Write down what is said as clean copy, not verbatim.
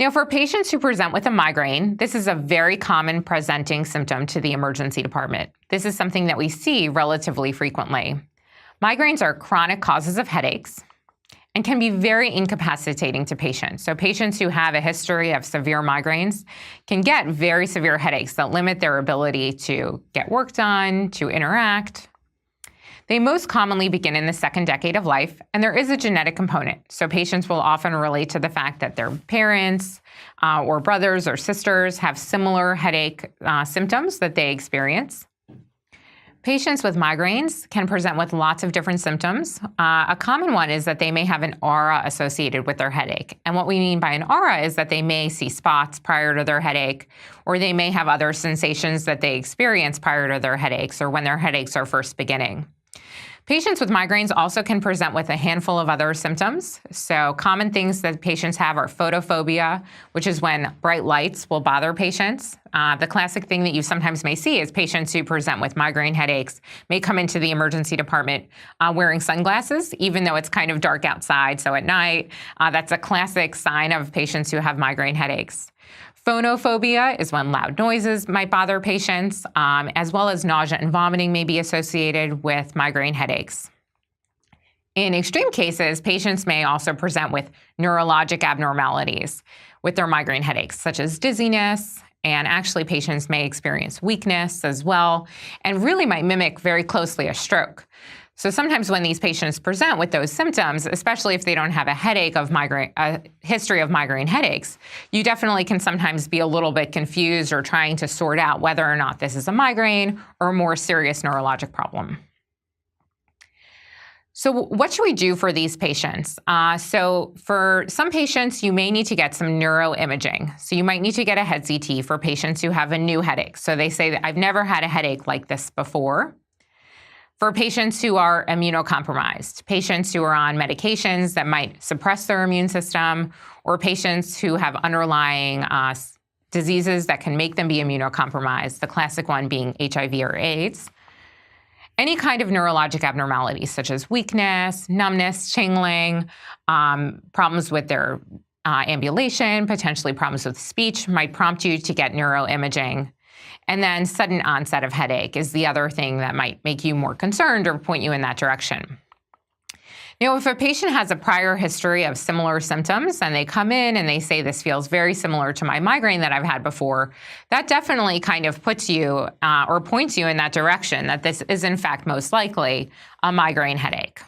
Now, for patients who present with a migraine, this is a very common presenting symptom to the emergency department. This is something that we see relatively frequently. Migraines are chronic causes of headaches and can be very incapacitating to patients. So patients who have a history of severe migraines can get very severe headaches that limit their ability to get work done, to interact. They most commonly begin in the second decade of life, and there is a genetic component. So patients will often relate to the fact that their parents or brothers or sisters have similar headache symptoms that they experience. Patients with migraines can present with lots of different symptoms. A common one is that they may have an aura associated with their headache. And what we mean by an aura is that they may see spots prior to their headache, or they may have other sensations that they experience prior to their headaches or when their headaches are first beginning. Patients with migraines also can present with a handful of other symptoms. So common things that patients have are photophobia, which is when bright lights will bother patients. The classic thing that you sometimes may see is patients who present with migraine headaches may come into the emergency department wearing sunglasses, even though it's kind of dark outside. So at night, that's a classic sign of patients who have migraine headaches. Phonophobia is when loud noises might bother patients, as well as nausea and vomiting may be associated with migraine headaches. In extreme cases, patients may also present with neurologic abnormalities with their migraine headaches, such as dizziness, and actually patients may experience weakness as well, and really might mimic very closely a stroke. So sometimes when these patients present with those symptoms, especially if they don't have a history of migraine headaches, you definitely can sometimes be a little bit confused or trying to sort out whether or not this is a migraine or a more serious neurologic problem. So what should we do for these patients? So for some patients, you may need to get some neuroimaging. So you might need to get a head CT for patients who have a new headache. So they say that I've never had a headache like this before. For patients who are immunocompromised, patients who are on medications that might suppress their immune system, or patients who have underlying diseases that can make them be immunocompromised, the classic one being HIV or AIDS. Any kind of neurologic abnormalities such as weakness, numbness, tingling, problems with their ambulation, potentially problems with speech might prompt you to get neuroimaging. And then sudden onset of headache is the other thing that might make you more concerned or point you in that direction. Now, if a patient has a prior history of similar symptoms and they come in and they say this feels very similar to my migraine that I've had before, that definitely kind of puts you or points you in that direction that this is in fact most likely a migraine headache.